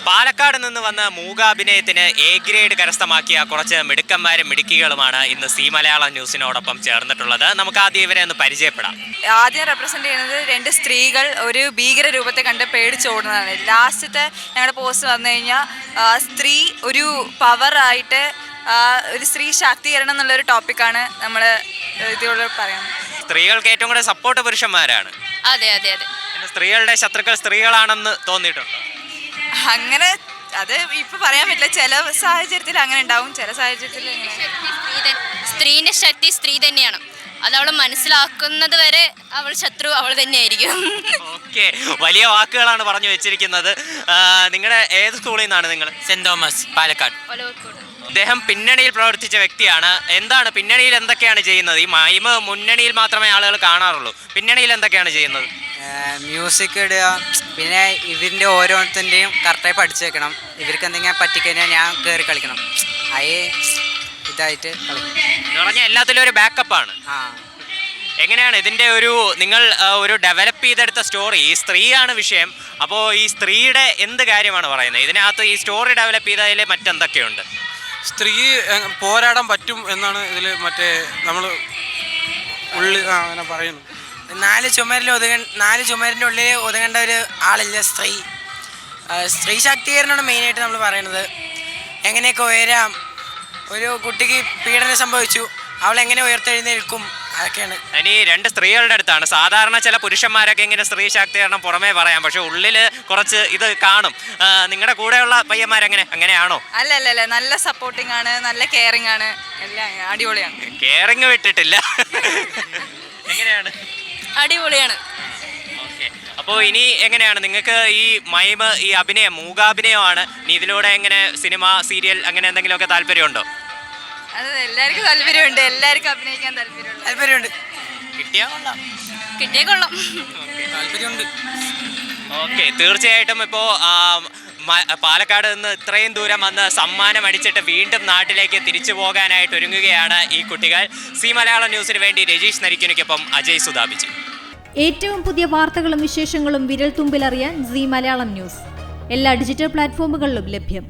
പാലക്കാട് നിന്ന് വന്ന മൂകാഭിനയത്തിന് A grade കരസ്ഥമാക്കിയ കുറച്ച് മിടുക്കന്മാരും മിടുക്കികളുമാണ് ഇന്ന് സി മലയാളം ന്യൂസിനോടൊപ്പം ചേർന്നിട്ടുള്ളത്. നമുക്ക് ആദ്യം ഇവരെ ഒന്ന് പരിചയപ്പെടാം. ആദ്യം റെപ്രസെന്റ് ചെയ്യുന്നത് 2 സ്ത്രീകൾ ഒരു ഭീകര രൂപത്തെ കണ്ട് പേടിച്ചോടുന്നതാണ്. ലാസ്റ്റത്തെ ഞങ്ങളുടെ പോസ്റ്റ് വന്നു കഴിഞ്ഞാൽ സ്ത്രീ ഒരു പവറായിട്ട് ഒരു സ്ത്രീ ശാക്തീകരണം എന്നുള്ളൊരു ടോപ്പിക്കാണ് നമ്മൾ ഇതിലൂടെ പറയുന്നത്. സ്ത്രീകൾക്ക് ഏറ്റവും കൂടുതൽ സപ്പോർട്ട് പുരുഷന്മാരാണ്. അതെ അതെ അതെ. സ്ത്രീകളുടെ ശത്രുക്കൾ സ്ത്രീകളാണെന്ന് തോന്നിയിട്ടുണ്ടോ? അങ്ങനെ അത് ഇപ്പൊ പറയാൻ പറ്റില്ല. ചില സാഹചര്യത്തിൽ അങ്ങനെ ഉണ്ടാവും, ചില സാഹചര്യത്തിൽ സ്ത്രീന്റെ ശക്തി സ്ത്രീ തന്നെയാണ്. അത് അവൾ മനസ്സിലാക്കുന്നത് വരെ അവൾ ശത്രു അവൾ തന്നെയായിരിക്കും. ഓക്കെ, വലിയ വാക്കുകളാണ് പറഞ്ഞു വെച്ചിരിക്കുന്നത്. നിങ്ങളുടെ ഏത് സ്കൂളിൽ നിന്നാണ് നിങ്ങൾ? Saint Thomas, Palakkad. അദ്ദേഹം പിന്നണിയിൽ പ്രവർത്തിച്ച വ്യക്തിയാണ്. എന്താണ് പിന്നണിയിൽ എന്തൊക്കെയാണ് ചെയ്യുന്നത്? ഈ മൈമ് മുന്നണിയിൽ മാത്രമേ ആളുകൾ കാണാറുള്ളൂ. പിന്നണിയിൽ എന്തൊക്കെയാണ് ചെയ്യുന്നത്? മ്യൂസിക് ഇടുക, പിന്നെ ഇവരിൻ്റെ ഓരോരുത്തൻ്റെയും കറക്റ്റായി പഠിച്ചു വെക്കണം. ഇവർക്ക് എന്തെങ്കിലും പറ്റിക്കഴിഞ്ഞാൽ ഞാൻ കയറി കളിക്കണം. ഇതായിട്ട് കളിക്കും. എല്ലാത്തിലും ഒരു ബാക്കപ്പാണ്. എങ്ങനെയാണ് ഇതിൻ്റെ നിങ്ങൾ ഒരു ഡെവലപ്പ് ചെയ്തെടുത്ത സ്റ്റോറി? ഈ സ്ത്രീയാണ് വിഷയം. അപ്പോൾ ഈ സ്ത്രീയുടെ എന്ത് കാര്യമാണ് പറയുന്നത് ഇതിനകത്ത്? ഈ സ്റ്റോറി ഡെവലപ്പ് ചെയ്തതിൽ മറ്റെന്തൊക്കെയുണ്ട്? സ്ത്രീ പോരാടാൻ പറ്റും എന്നാണ് ഇതിൽ മറ്റേ നമ്മൾ ഉള്ളിൽ അങ്ങനെ പറയുന്നു. 4 ചുമരിൻ്റെ ഉള്ളിൽ ഒതുങ്ങേണ്ട ഒരു ആളില്ല സ്ത്രീ. സ്ത്രീ ശാക്തീകരണമാണ് മെയിനായിട്ട് നമ്മൾ പറയുന്നത്. എങ്ങനെയൊക്കെ ഉയരാം, ഒരു കുട്ടിക്ക് പീഡനം സംഭവിച്ചു, അവളെങ്ങനെ ഉയർത്തെഴുന്നേൽക്കും, അതൊക്കെയാണ്. ഇനി 2 സ്ത്രീകളുടെ അടുത്താണ്. സാധാരണ ചില പുരുഷന്മാരൊക്കെ ഇങ്ങനെ സ്ത്രീ ശാക്തീകരണം പുറമേ പറയാം, പക്ഷെ ഉള്ളിൽ കുറച്ച് ഇത് കാണും. നിങ്ങളുടെ കൂടെയുള്ള പയ്യന്മാരെങ്ങനെ അങ്ങനെയാണോ? അല്ല, നല്ല സപ്പോർട്ടിംഗ് ആണ്, നല്ല കെയറിംഗ് ആണ്, എല്ലാം അടിപൊളിയാണ്. കെയറിംഗ് വിട്ടിട്ടില്ല. എങ്ങനെയാണ്? അടിപൊളിയാണ്. ഓക്കെ, അപ്പോൾ ഇനി എങ്ങനെയാണ് നിങ്ങൾക്ക് ഈ മൈമ്, ഈ അഭിനയം, മൂകാഭിനയമാണ്, ഇനി ഇതിലൂടെ എങ്ങനെ സിനിമ, സീരിയൽ അങ്ങനെ എന്തെങ്കിലുമൊക്കെ താല്പര്യമുണ്ടോ? അത് എല്ലാവർക്കും താല്പര്യമുണ്ട്, എല്ലാവർക്കും അഭിനയിക്കാൻ താല്പര്യമുണ്ട്. കിട്ടിയാൽ കൊള്ളാം. താല്പര്യമുണ്ട്. ഓക്കെ, തീർച്ചയായിട്ടും. ഇപ്പോൾ പാലക്കാട് നിന്ന് ഇത്രയും ദൂരം വന്ന് സമ്മാനം അടിച്ചിട്ട് വീണ്ടും നാട്ടിലേക്ക് തിരിച്ചു പോകാനായിട്ട് ഒരുങ്ങുകയാണ് ഈ കുട്ടികൾ. സി മലയാളം ന്യൂസിന് വേണ്ടി രജീഷ് നരിക്കുനിക്കൊപ്പം അജയ് സുതാപിച്ചു. ഏറ്റവും പുതിയ വാർത്തകളും വിശേഷങ്ങളും വിരൽ തുമ്പിലറിയാൻ സി മലയാളം ന്യൂസ് എല്ലാ ഡിജിറ്റൽ പ്ലാറ്റ്ഫോമുകളിലും ലഭ്യം.